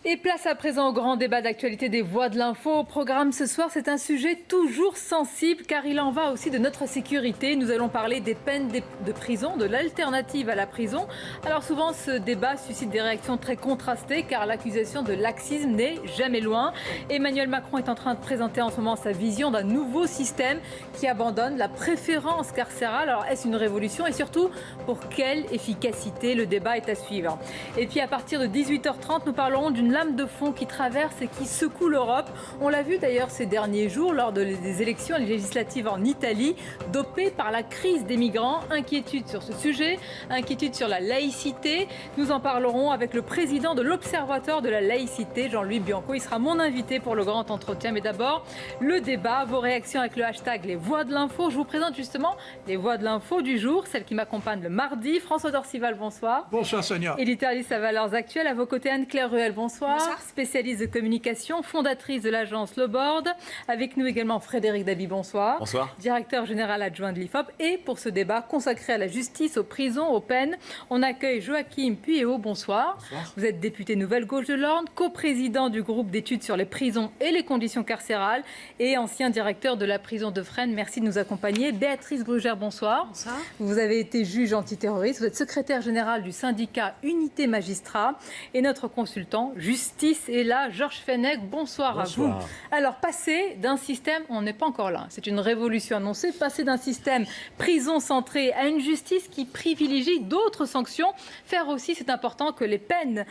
Et place à présent au grand débat d'actualité des Voix de l'info. Au programme ce soir, c'est un sujet toujours sensible car il en va aussi de notre sécurité. Nous allons parler des peines de prison, de l'alternative à la prison. Alors souvent, ce débat suscite des réactions très contrastées car l'accusation de laxisme n'est jamais loin. Emmanuel Macron est en train de présenter en ce moment sa vision d'un nouveau système qui abandonne la préférence carcérale. Alors est-ce une révolution et surtout pour quelle efficacité? Le débat est à suivre. Et puis à partir de 18h30, nous parlons d'une lame de fond qui traverse et qui secoue l'Europe. On l'a vu d'ailleurs ces derniers jours lors des élections législatives en Italie, dopée par la crise des migrants. Inquiétude sur ce sujet, inquiétude sur la laïcité. Nous en parlerons avec le président de l'Observatoire de la laïcité, Jean-Louis Bianco. Il sera mon invité pour le grand entretien. Mais d'abord, le débat, vos réactions avec le hashtag Les Voix de l'Info. Je vous présente justement les Voix de l'Info du jour, celles qui m'accompagnent le mardi. François Dorcival, bonsoir. Bonsoir Sonia. Éditorialiste à Valeurs Actuelles. À vos côtés, Anne-Claire Ruel, bonsoir. Bonsoir. Spécialiste de communication, fondatrice de l'agence Le Board. Avec nous également Frédéric Dabi, bonsoir. Bonsoir. Directeur général adjoint de l'IFOP. Et pour ce débat consacré à la justice, aux prisons, aux peines, on accueille Joachim Pueyo, bonsoir. Bonsoir. Vous êtes député Nouvelle Gauche de l'Orne, coprésident du groupe d'études sur les prisons et les conditions carcérales et ancien directeur de la prison de Fresnes. Merci de nous accompagner. Béatrice Brugère, bonsoir. Bonsoir. Vous avez été juge antiterroriste, vous êtes secrétaire général du syndicat Unité Magistrat et notre consultant Justice est là, Georges Fenech, bonsoir à vous. Alors, passer d'un système, on n'est pas encore là, c'est une révolution annoncée, passer d'un système prison centré à une justice qui privilégie d'autres sanctions, faire aussi, c'est important que les peines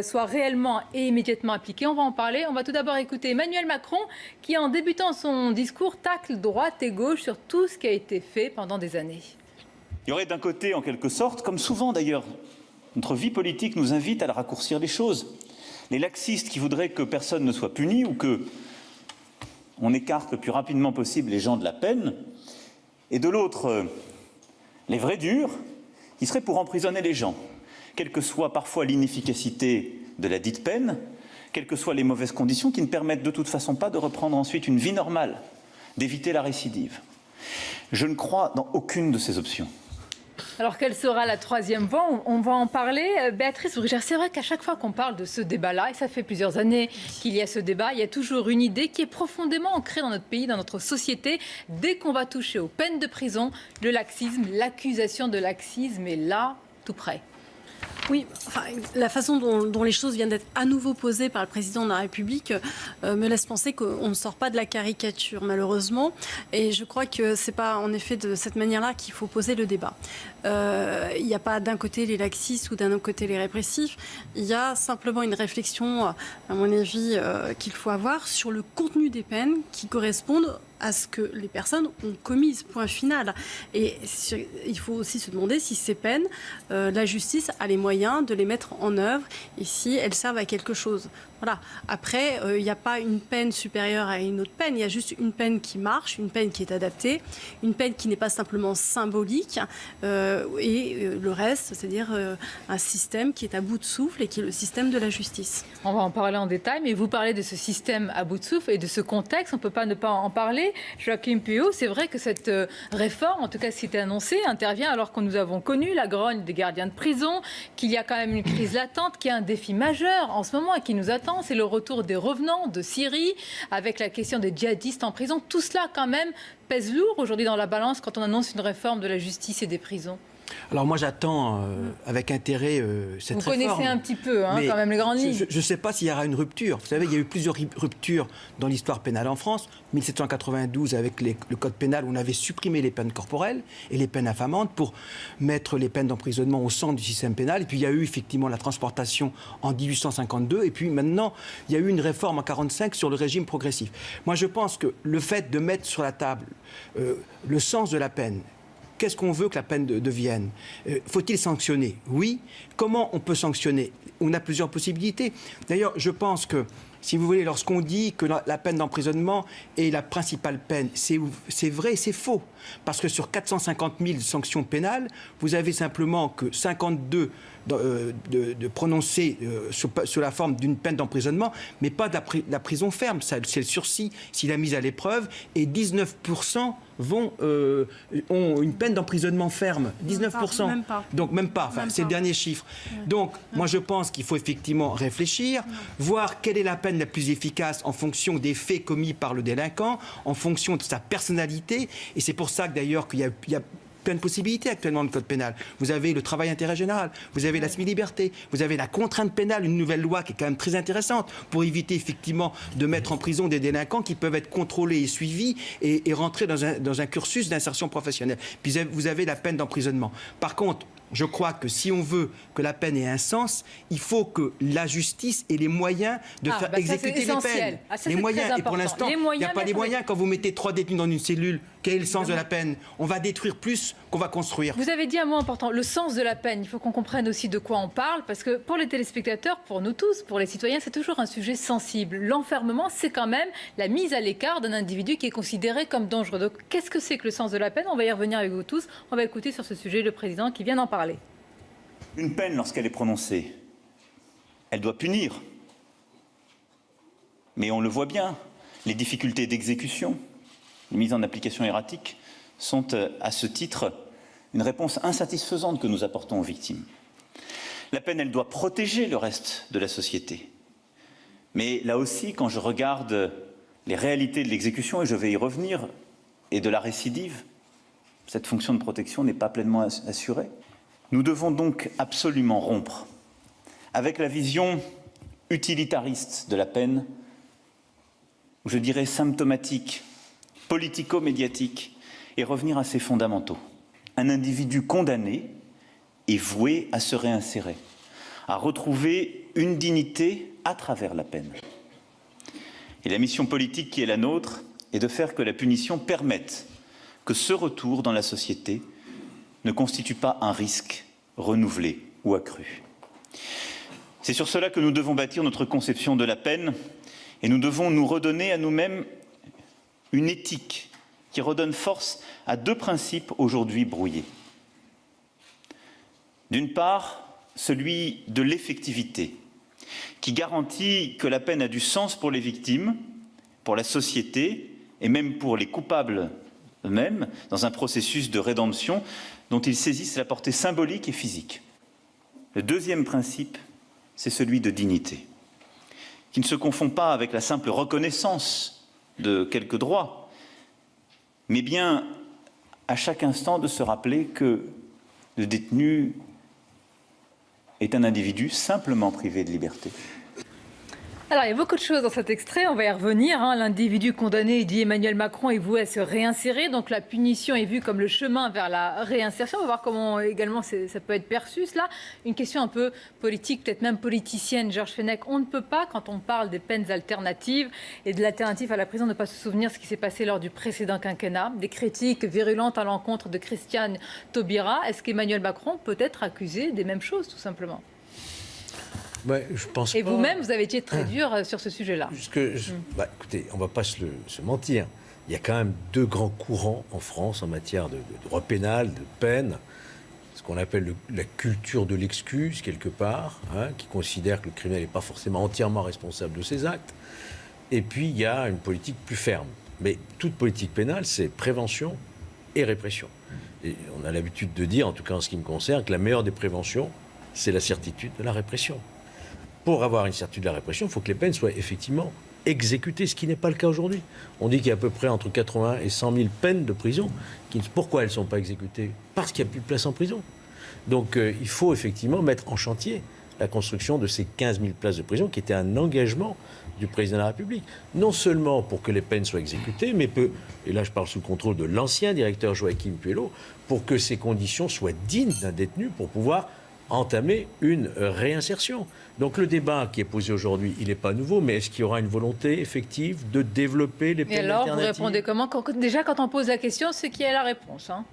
soient réellement et immédiatement appliquées. On va en parler, on va tout d'abord écouter Emmanuel Macron qui, en débutant son discours, tacle droite et gauche sur tout ce qui a été fait pendant des années. Il y aurait d'un côté, en quelque sorte, comme souvent d'ailleurs, notre vie politique nous invite à raccourcir les choses. Les laxistes qui voudraient que personne ne soit puni ou que on écarte le plus rapidement possible les gens de la peine. Et de l'autre, les vrais durs qui seraient pour emprisonner les gens, quelle que soit parfois l'inefficacité de la dite peine, quelles que soient les mauvaises conditions qui ne permettent de toute façon pas de reprendre ensuite une vie normale, d'éviter la récidive. Je ne crois dans aucune de ces options. Alors, quelle sera la troisième voie? On va en parler. Béatrice Brugère, c'est vrai qu'à chaque fois qu'on parle de ce débat-là, et ça fait plusieurs années qu'il y a ce débat, il y a toujours une idée qui est profondément ancrée dans notre pays, dans notre société. Dès qu'on va toucher aux peines de prison, le laxisme, l'accusation de laxisme est là, tout près. Oui, enfin, la façon dont les choses viennent d'être à nouveau posées par le président de la République me laisse penser qu'on ne sort pas de la caricature, malheureusement. Et je crois que ce n'est pas en effet de cette manière-là qu'il faut poser le débat. Il n'y a pas d'un côté les laxistes ou d'un autre côté les répressifs. Il y a simplement une réflexion, à mon avis, qu'il faut avoir sur le contenu des peines qui correspondent à ce que les personnes ont commis, point final. Et il faut aussi se demander si ces peines, la justice a les moyens de les mettre en œuvre et si elles servent à quelque chose. Voilà. Après, il n'y a pas une peine supérieure à une autre peine, il y a juste une peine qui marche, une peine qui est adaptée, une peine qui n'est pas simplement symbolique, et le reste, c'est-à-dire un système qui est à bout de souffle et qui est le système de la justice. On va en parler en détail, mais vous parlez de ce système à bout de souffle et de ce contexte, on ne peut pas ne pas en parler. Joachim Pueyo, c'est vrai que cette réforme, en tout cas ce qui était annoncé, intervient alors que nous avons connu la grogne des gardiens de prison, qu'il y a quand même une crise latente, qu'il y a un défi majeur en ce moment et qui nous attend. C'est le retour des revenants de Syrie, avec la question des djihadistes en prison. Tout cela, quand même, pèse lourd aujourd'hui dans la balance quand on annonce une réforme de la justice et des prisons. Alors moi j'attends avec intérêt cette réforme. Vous connaissez un petit peu quand même les grandes lignes. Je ne sais pas s'il y aura une rupture. Vous savez, il y a eu plusieurs ruptures dans l'histoire pénale en France. 1792 avec le code pénal où on avait supprimé les peines corporelles et les peines infamantes pour mettre les peines d'emprisonnement au centre du système pénal. Et puis il y a eu effectivement la transportation en 1852. Et puis maintenant, il y a eu une réforme en 1945 sur le régime progressif. Moi je pense que le fait de mettre sur la table le sens de la peine, qu'est-ce qu'on veut que la peine devienne? Faut-il sanctionner? Oui. Comment on peut sanctionner? On a plusieurs possibilités. D'ailleurs, je pense que si vous voulez, lorsqu'on dit que la peine d'emprisonnement est la principale peine, c'est vrai et c'est faux. Parce que sur 450 000 sanctions pénales, vous avez simplement que 52 de prononcer sous la forme d'une peine d'emprisonnement, mais pas de la prison ferme. C'est le sursis si la mise à l'épreuve, et 19% ont une peine d'emprisonnement ferme. 19%. Même pas. Donc même pas. Enfin, c'est le dernier chiffre. Ouais. Donc moi je pense qu'il faut effectivement réfléchir, voir quelle est la peine la plus efficace en fonction des faits commis par le délinquant, en fonction de sa personnalité. Et c'est pour ça que d'ailleurs qu'il y a plein de possibilités actuellement dans le code pénal. Vous avez le travail d'intérêt général, vous avez la semi-liberté, vous avez la contrainte pénale, une nouvelle loi qui est quand même très intéressante pour éviter effectivement de mettre en prison des délinquants qui peuvent être contrôlés et suivis et rentrer dans un cursus d'insertion professionnelle. Puis vous avez la peine d'emprisonnement. Par contre, je crois que si on veut que la peine ait un sens, il faut que la justice ait les moyens de faire exécuter les peines. Les moyens, et pour l'instant, il n'y a pas les moyens. Quand vous mettez 3 détenus dans une cellule, quel est le sens de la peine? On va détruire plus qu'on va construire. Vous avez dit un mot important, le sens de la peine. Il faut qu'on comprenne aussi de quoi on parle, parce que pour les téléspectateurs, pour nous tous, pour les citoyens, c'est toujours un sujet sensible. L'enfermement, c'est quand même la mise à l'écart d'un individu qui est considéré comme dangereux. Donc, qu'est-ce que c'est que le sens de la peine? On va y revenir avec vous tous. On va écouter sur ce sujet le président qui vient d'en parler. Une peine, lorsqu'elle est prononcée, elle doit punir. Mais on le voit bien, les difficultés d'exécution, les mises en application erratiques sont à ce titre une réponse insatisfaisante que nous apportons aux victimes. La peine, elle doit protéger le reste de la société. Mais là aussi, quand je regarde les réalités de l'exécution, et je vais y revenir, et de la récidive, cette fonction de protection n'est pas pleinement assurée. Nous devons donc absolument rompre avec la vision utilitariste de la peine, ou je dirais symptomatique, politico-médiatique, et revenir à ses fondamentaux. Un individu condamné est voué à se réinsérer, à retrouver une dignité à travers la peine. Et la mission politique qui est la nôtre est de faire que la punition permette que ce retour dans la société ne constitue pas un risque renouvelé ou accru. C'est sur cela que nous devons bâtir notre conception de la peine, et nous devons nous redonner à nous-mêmes une éthique qui redonne force à 2 principes aujourd'hui brouillés. D'une part, celui de l'effectivité, qui garantit que la peine a du sens pour les victimes, pour la société et même pour les coupables eux-mêmes, dans un processus de rédemption dont ils saisissent la portée symbolique et physique. Le deuxième principe, c'est celui de dignité, qui ne se confond pas avec la simple reconnaissance de quelques droits, mais bien à chaque instant de se rappeler que le détenu est un individu simplement privé de liberté. Alors, il y a beaucoup de choses dans cet extrait, on va y revenir. L'individu condamné, dit Emmanuel Macron, est voué à se réinsérer. Donc la punition est vue comme le chemin vers la réinsertion. On va voir comment également ça peut être perçu, cela. Une question un peu politique, peut-être même politicienne. Georges Fenech, on ne peut pas, quand on parle des peines alternatives et de l'alternative à la prison, ne pas se souvenir de ce qui s'est passé lors du précédent quinquennat. Des critiques virulentes à l'encontre de Christiane Taubira. Est-ce qu'Emmanuel Macron peut être accusé des mêmes choses, tout simplement ? Ouais, je pense et pas. vous-même, vous avez été très dur sur ce sujet-là. Écoutez, on ne va pas se mentir. Il y a quand même 2 grands courants en France en matière de droit pénal, de peine. Ce qu'on appelle la culture de l'excuse, quelque part, qui considère que le criminel n'est pas forcément entièrement responsable de ses actes. Et puis, il y a une politique plus ferme. Mais toute politique pénale, c'est prévention et répression. Et on a l'habitude de dire, en tout cas en ce qui me concerne, que la meilleure des préventions, c'est la certitude de la répression. Pour avoir une certitude de la répression, il faut que les peines soient effectivement exécutées, ce qui n'est pas le cas aujourd'hui. On dit qu'il y a à peu près entre 80 et 100 000 peines de prison. Pourquoi elles ne sont pas exécutées? Parce qu'il n'y a plus de place en prison. Donc il faut effectivement mettre en chantier la construction de ces 15 000 places de prison, qui était un engagement du président de la République. Non seulement pour que les peines soient exécutées, mais et là je parle sous le contrôle de l'ancien directeur Joachim Puello, pour que ces conditions soient dignes d'un détenu pour pouvoir entamer une réinsertion. Donc le débat qui est posé aujourd'hui, il n'est pas nouveau, mais est-ce qu'il y aura une volonté effective de développer les peines alternatives ? Et alors, vous répondez comment ? Déjà, quand on pose la question, c'est qui a la réponse, hein ?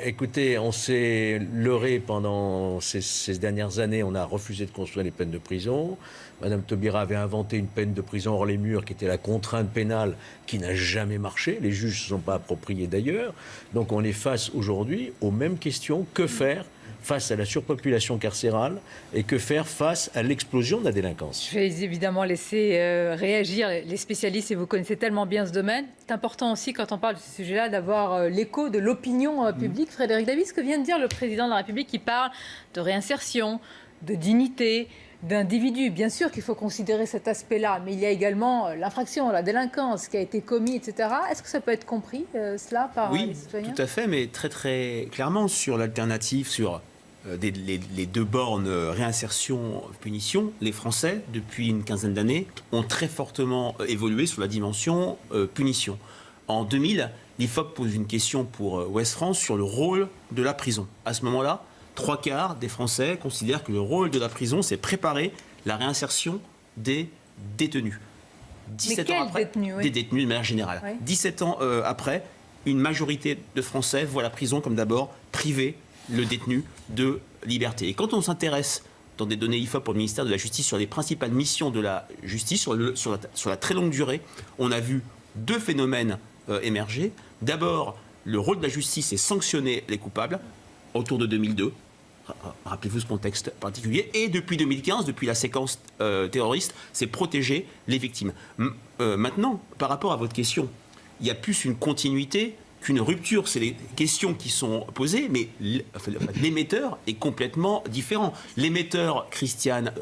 Écoutez, on s'est leurré pendant ces dernières années, on a refusé de construire les peines de prison. Madame Taubira avait inventé une peine de prison hors les murs qui était la contrainte pénale qui n'a jamais marché. Les juges ne se sont pas appropriés d'ailleurs. Donc on est face aujourd'hui aux mêmes questions. Que faire face à la surpopulation carcérale et que faire face à l'explosion de la délinquance ? Je vais évidemment laisser réagir les spécialistes et vous connaissez tellement bien ce domaine. C'est important aussi quand on parle de ce sujet-là d'avoir l'écho de l'opinion publique. Frédéric David, ce que vient de dire le président de la République qui parle de réinsertion, de dignité, d'individus. Bien sûr qu'il faut considérer cet aspect-là, mais il y a également l'infraction, la délinquance qui a été commise, etc. Est-ce que ça peut être compris, cela, par les citoyens ? Oui, tout à fait, mais très très clairement sur l'alternative, sur les deux bornes réinsertion-punition, les Français, depuis une quinzaine d'années, ont très fortement évolué sur la dimension punition. En 2000, l'IFOP pose une question pour Ouest France sur le rôle de la prison. À ce moment-là, 3/4 des Français considèrent que le rôle de la prison, c'est préparer la réinsertion des détenus. 17 ans après, des détenus de manière générale. Oui. 17 ans après, une majorité de Français voient la prison comme d'abord priver le détenu de liberté. Et quand on s'intéresse dans des données IFOP au ministère de la Justice sur les principales missions de la justice, sur la très longue durée, on a vu deux phénomènes émerger. D'abord, le rôle de la justice est sanctionner les coupables autour de 2002. Rappelez-vous ce contexte particulier. Et depuis 2015, depuis la séquence terroriste, c'est protéger les victimes. Maintenant, par rapport à votre question, il y a plus une continuité qu'une rupture. C'est les questions qui sont posées, mais l'émetteur est complètement différent. L'émetteur, Christiane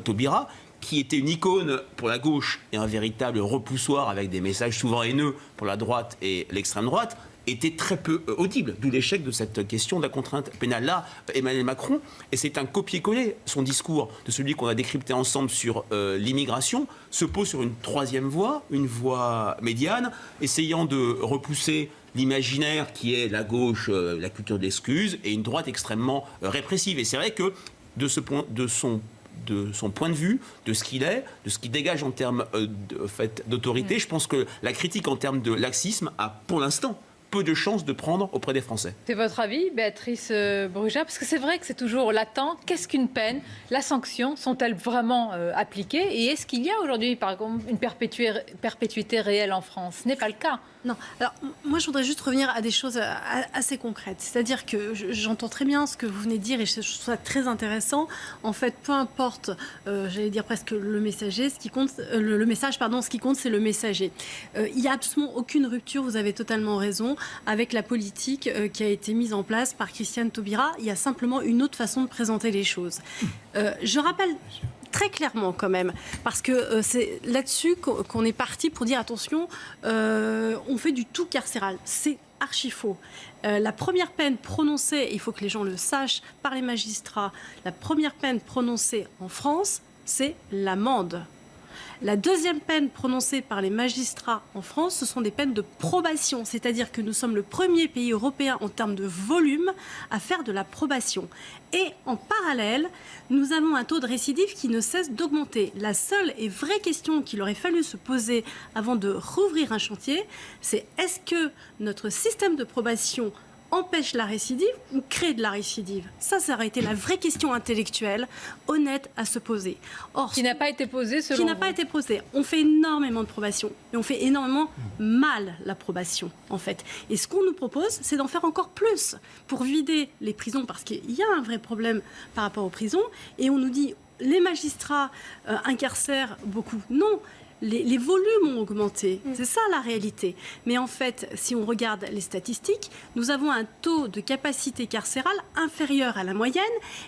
Taubira, qui était une icône pour la gauche et un véritable repoussoir avec des messages souvent haineux pour la droite et l'extrême droite, était très peu audible, d'où l'échec de cette question de la contrainte pénale. Là, Emmanuel Macron, et c'est un copier-coller, son discours de celui qu'on a décrypté ensemble sur l'immigration, se pose sur une troisième voie, une voie médiane, essayant de repousser l'imaginaire qui est la gauche, la culture de l'excuse, et une droite extrêmement répressive. Et c'est vrai que de son point de vue, de ce qu'il est, de ce qu'il dégage en termes d'autorité, je pense que la critique en termes de laxisme a, pour l'instant, peu de chances de prendre auprès des Français. C'est votre avis, Béatrice Brugère ? Parce que c'est vrai que c'est toujours latent. Qu'est-ce qu'une peine ? La sanction, sont-elles vraiment appliquées ? Et est-ce qu'il y a aujourd'hui, par exemple, une perpétuité réelle en France ? Ce n'est pas le cas. Non. Alors, moi, je voudrais juste revenir à des choses assez concrètes. C'est-à-dire que j'entends très bien ce que vous venez de dire et je trouve ça très intéressant. En fait, peu importe, j'allais dire presque le messager, ce qui compte, le message, pardon, ce qui compte, c'est le messager. Il n'y a absolument aucune rupture, vous avez totalement raison, avec la politique qui a été mise en place par Christiane Taubira. Il y a simplement une autre façon de présenter les choses. Je rappelle très clairement quand même, parce que c'est là-dessus qu'on est parti pour dire attention, on fait du tout carcéral. C'est archi faux. La première peine prononcée, il faut que les gens le sachent, par les magistrats, la première peine prononcée en France, c'est l'amende. La deuxième peine prononcée par les magistrats en France, ce sont des peines de probation, c'est-à-dire que nous sommes le premier pays européen en termes de volume à faire de la probation. Et en parallèle, nous avons un taux de récidive qui ne cesse d'augmenter. La seule et vraie question qu'il aurait fallu se poser avant de rouvrir un chantier, c'est est-ce que notre système de probation empêche la récidive ou crée de la récidive ? Ça aurait été la vraie question intellectuelle, honnête à se poser. Or, qui n'a pas été posée selon vous ? Qui n'a pas été posée. On fait énormément de probation et on fait énormément mal la probation, en fait. Et ce qu'on nous propose, c'est d'en faire encore plus pour vider les prisons, parce qu'il y a un vrai problème par rapport aux prisons. Et on nous dit, les magistrats incarcèrent beaucoup. Non. Les volumes ont augmenté, c'est ça la réalité. Mais en fait, si on regarde les statistiques, nous avons un taux de capacité carcérale inférieur à la moyenne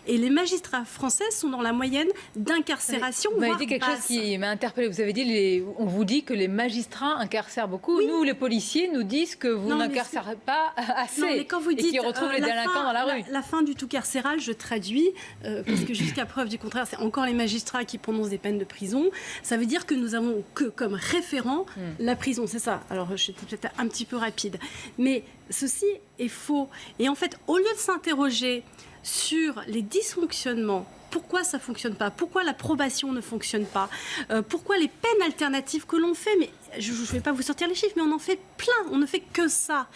et les magistrats français sont dans la moyenne d'incarcération. Vous m'avez dit quelque chose qui m'a interpellée. Vous avez dit, on vous dit que les magistrats incarcèrent beaucoup. Oui. Nous, les policiers, nous disent que vous n'incarcérez pas assez. Non, mais quand vous dites, et qui retrouvent les délinquants dans la rue. La fin du tout carcéral, je traduis, parce que jusqu'à preuve du contraire, c'est encore les magistrats qui prononcent des peines de prison. Ça veut dire que nous avons que comme référent la prison, c'est ça. Alors j'étais peut-être un petit peu rapide, mais ceci est faux. Et en fait, au lieu de s'interroger sur les dysfonctionnements. Pourquoi ça ne fonctionne pas? Pourquoi la probation ne fonctionne pas? Pourquoi les peines alternatives que l'on fait? Mais je ne vais pas vous sortir les chiffres, mais on en fait plein. On ne fait que ça.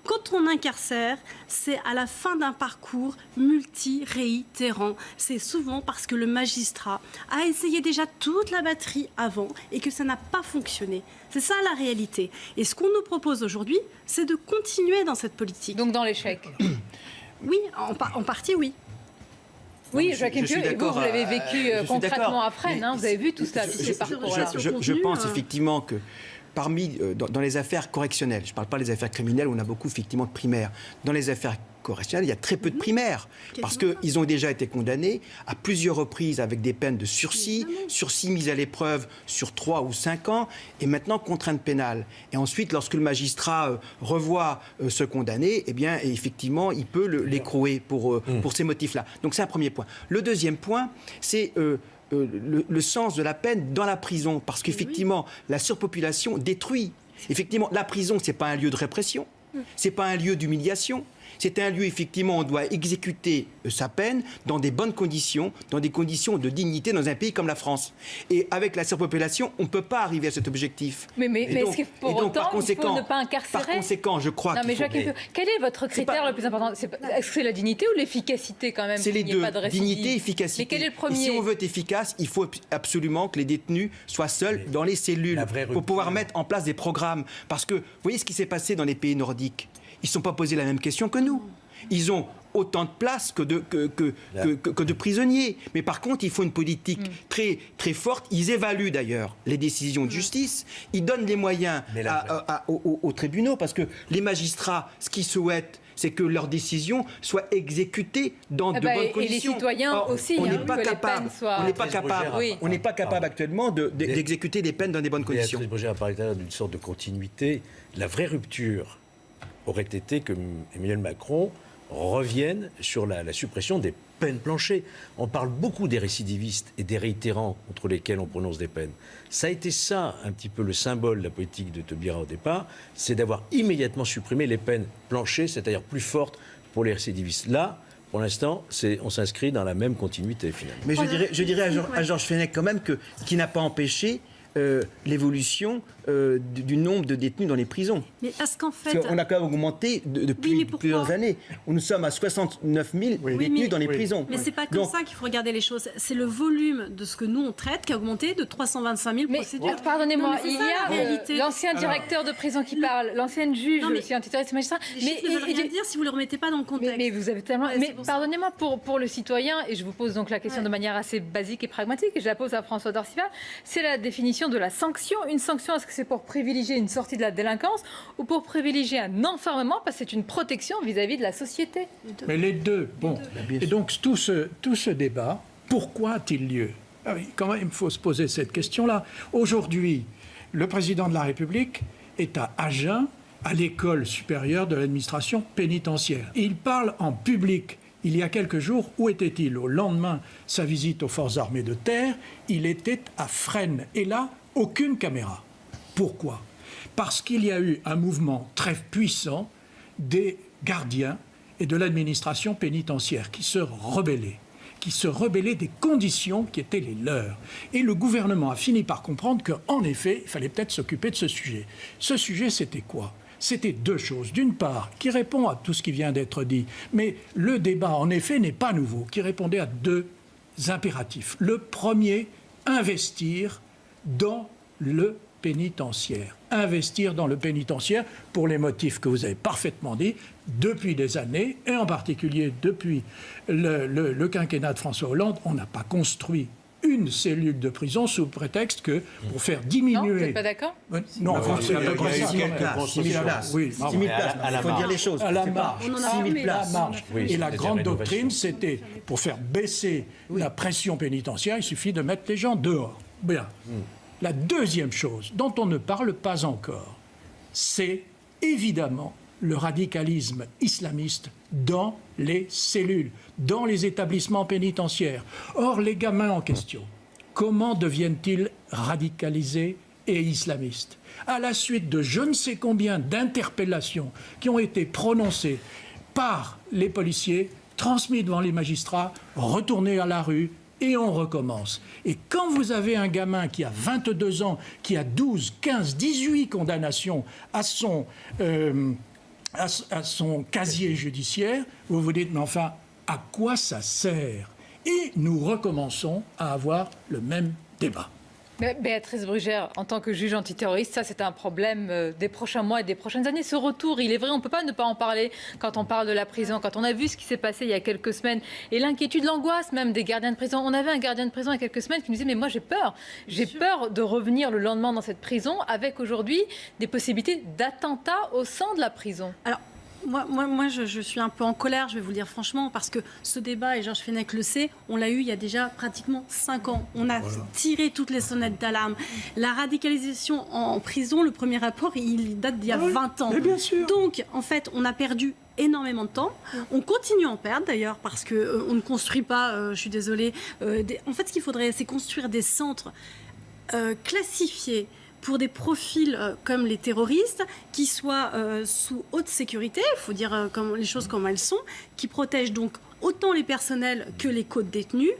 Quand on incarcère, c'est à la fin d'un parcours multi-réitérant. C'est souvent parce que le magistrat a essayé déjà toute la batterie avant et que ça n'a pas fonctionné. C'est ça la réalité. Et ce qu'on nous propose aujourd'hui, c'est de continuer dans cette politique. Donc dans l'échec. Oui, en partie, oui. Oui, Je Joachim suis Pieux, et vous d'accord, l'avez vécu je suis concrètement d'accord, à Fresnes, mais vous avez vu tout ça, tous ces parcours-là. Je pense effectivement que dans les affaires correctionnelles, je ne parle pas des affaires criminelles où on a beaucoup effectivement de primaires, dans les affaires correctionnelles, il y a très peu de primaires, parce qu'ils ont déjà été condamnés à plusieurs reprises avec des peines de sursis mises à l'épreuve sur 3 ou 5 ans, et maintenant contrainte pénale. Et ensuite, lorsque le magistrat revoit ce condamné, eh bien, effectivement, il peut l'écrouer pour ces motifs-là. Donc c'est un premier point. Le deuxième point, c'est le sens de la peine dans la prison, parce qu'effectivement, la surpopulation détruit. Effectivement, la prison, ce n'est pas un lieu de répression, ce n'est pas un lieu d'humiliation. C'est un lieu, effectivement, où on doit exécuter sa peine dans des bonnes conditions, dans des conditions de dignité dans un pays comme la France. Et avec la surpopulation, on ne peut pas arriver à cet objectif. Mais est-ce que pour autant, il faut ne pas incarcérer? Par conséquent, je crois qu'il faut... Quel est votre critère le plus important? Est-ce que c'est la dignité ou l'efficacité quand même? C'est les deux, dignité et efficacité. Mais quel est le premier? Et si on veut être efficace, il faut absolument que les détenus soient seuls dans les cellules pour pouvoir mettre en place des programmes. Parce que, vous voyez ce qui s'est passé dans les pays nordiques? Ils ne se sont pas posés la même question que nous. Ils ont autant de places que de prisonniers. Mais par contre, il faut une politique très, très forte. Ils évaluent d'ailleurs les décisions de justice. Ils donnent les moyens aux tribunaux parce que les magistrats, ce qu'ils souhaitent, c'est que leurs décisions soient exécutées dans de bonnes conditions. Et les citoyens aussi. On n'est pas capable. On n'est pas capable actuellement d'exécuter des peines dans des bonnes conditions. Béatrice Brugère a parlé tout à l'heure d'une sorte de continuité. La vraie rupture aurait été que Emmanuel Macron revienne sur la suppression des peines planchées. On parle beaucoup des récidivistes et des réitérants contre lesquels on prononce des peines. Ça a été ça, un petit peu le symbole de la politique de Taubira au départ, c'est d'avoir immédiatement supprimé les peines planchées, c'est-à-dire plus fortes pour les récidivistes. Là, pour l'instant, on s'inscrit dans la même continuité finalement. Mais je dirais à Georges Fenech quand même qui n'a pas empêché l'évolution du nombre de détenus dans les prisons. Mais parce qu'en fait... On a quand même augmenté depuis plusieurs années. Nous sommes à 69 000 détenus dans les prisons. Mais c'est pas comme ça qu'il faut regarder les choses. C'est le volume de ce que nous on traite qui a augmenté de 325 000 procédures. Pardonnez-moi, il y a l'ancien directeur de prison qui parle, l'ancienne juge, aussi antiterroriste magistrat. Les chiffres ne veulent rien dire si vous ne les remettez pas dans le contexte. Mais vous avez tellement... Mais pardonnez-moi, pour le citoyen, et je vous pose donc la question de manière assez basique et pragmatique, et je la pose à François Dorcival, c'est la définition de la sanction. Une sanction, est-ce que c'est pour privilégier une sortie de la délinquance ou pour privilégier un enfermement parce que c'est une protection vis-à-vis de la société? Mais les deux, bon. Et donc tout ce débat, pourquoi a-t-il lieu? Ah oui, quand même, il faut se poser cette question-là. Aujourd'hui, le président de la République est à Agen, à l'école supérieure de l'administration pénitentiaire. Il parle en public. Il y a quelques jours, où était-il? Au lendemain de sa visite aux forces armées de terre, il était à Fresnes. Et là, aucune caméra. Pourquoi? Parce qu'il y a eu un mouvement très puissant des gardiens et de l'administration pénitentiaire qui se rebellaient des conditions qui étaient les leurs. Et le gouvernement a fini par comprendre qu'en effet, il fallait peut-être s'occuper de ce sujet. Ce sujet, c'était quoi? C'était deux choses. D'une part, qui répond à tout ce qui vient d'être dit, mais le débat, en effet, n'est pas nouveau, qui répondait à deux impératifs. Le premier, investir dans le pénitentiaire. Investir dans le pénitentiaire pour les motifs que vous avez parfaitement dit depuis des années, et en particulier depuis le quinquennat de François Hollande, on n'a pas construit une cellule de prison sous prétexte que pour faire diminuer... Non, vous n'êtes pas d'accord? Non, enfin, c'est il y a 6 000 places. Oui, 6 000 places, il faut dire les choses. À la marge. 6 000 places. Et la grande doctrine, c'était pour faire baisser la pression pénitentiaire, il suffit de mettre les gens dehors. Bien. La deuxième chose dont on ne parle pas encore, c'est évidemment le radicalisme islamiste dans les cellules, dans les établissements pénitentiaires. Or, les gamins en question, comment deviennent-ils radicalisés et islamistes? À la suite de je ne sais combien d'interpellations qui ont été prononcées par les policiers transmis devant les magistrats, retourné à la rue, et on recommence. Et quand vous avez un gamin qui a 22 ans, qui a 12, 15, 18 condamnations à son casier judiciaire, vous vous dites, mais enfin, à quoi ça sert? Et nous recommençons à avoir le même débat. Mais Béatrice Brugère, en tant que juge antiterroriste, ça c'est un problème des prochains mois et des prochaines années. Ce retour, il est vrai, on ne peut pas ne pas en parler quand on parle de la prison, quand on a vu ce qui s'est passé il y a quelques semaines et l'inquiétude, l'angoisse même des gardiens de prison. On avait un gardien de prison il y a quelques semaines qui nous disait mais moi j'ai peur de revenir le lendemain dans cette prison avec aujourd'hui des possibilités d'attentats au sein de la prison. Alors, moi je suis un peu en colère, je vais vous le dire franchement, parce que ce débat, et Georges Fenech le sait, on l'a eu il y a déjà pratiquement 5 ans. On a tiré toutes les sonnettes d'alarme. La radicalisation en prison, le premier rapport, il date d'il y a 20 ans. Mais bien sûr. Donc, en fait, on a perdu énormément de temps. On continue à en perdre d'ailleurs parce qu'on ne construit pas, je suis désolée. En fait, ce qu'il faudrait, c'est construire des centres classifiés pour des profils comme les terroristes, qui soient sous haute sécurité, il faut dire les choses comme elles sont, qui protègent donc autant les personnels que les co-détenus,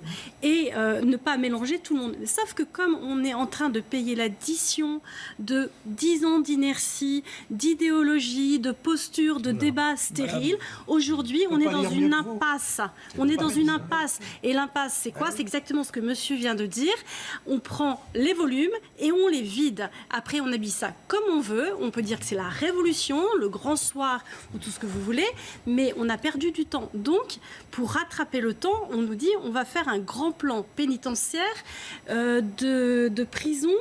et ne pas mélanger tout le monde. Sauf que comme on est en train de payer l'addition de 10 ans d'inertie, d'idéologie, de posture, de débat stérile, aujourd'hui on est dans une impasse. On est dans une impasse. Et l'impasse, c'est quoi? C'est exactement ce que monsieur vient de dire. On prend les volumes et on les vide. Après, on habille ça comme on veut. On peut dire que c'est la révolution, le grand soir, ou tout ce que vous voulez, mais on a perdu du temps. Donc, pour rattraper le temps, on nous dit on va faire un grand plan pénitentiaire de prison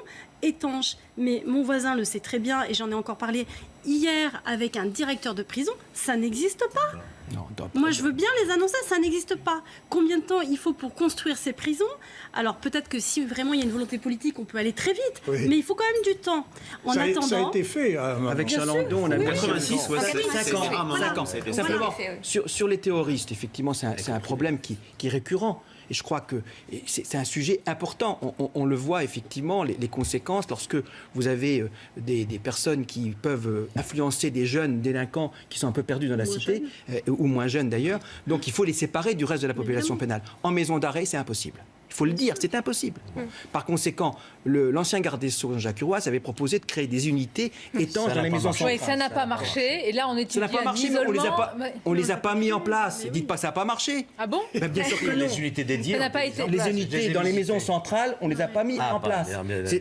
étanche. Mais mon voisin le sait très bien, et j'en ai encore parlé hier avec un directeur de prison, ça n'existe pas. Non, moi, je veux bien les annoncer, ça n'existe pas. Combien de temps il faut pour construire ces prisons? Alors, peut-être que si vraiment il y a une volonté politique, on peut aller très vite, mais il faut quand même du temps. En attendant, ça a été fait. Avec Chalandon, on a mis 86, ouais, 5 ans. voilà. 5 ans. Simplement, sur les terroristes, effectivement, c'est un problème qui est récurrent. Et je crois que c'est un sujet important. On le voit effectivement, les conséquences, lorsque vous avez des personnes qui peuvent influencer des jeunes délinquants qui sont un peu perdus dans la cité, ou moins jeunes d'ailleurs. Donc il faut les séparer du reste de la population pénale. En maison d'arrêt, c'est impossible. Il faut le dire, c'est impossible. Par conséquent, l'ancien garde des Sceaux, Jacques Urvoas, avait proposé de créer des unités étanches dans les maisons centrales. Oui, ça n'a pas marché. Et là, on étudie ça n'a pas marché, mais on les a pas mis en place. Dites pas que ça n'a pas marché. Ah bon? Bien sûr que non. Les unités dédiées. Ça n'a pas été. Les unités dans les maisons centrales, on ne les a pas mis en place.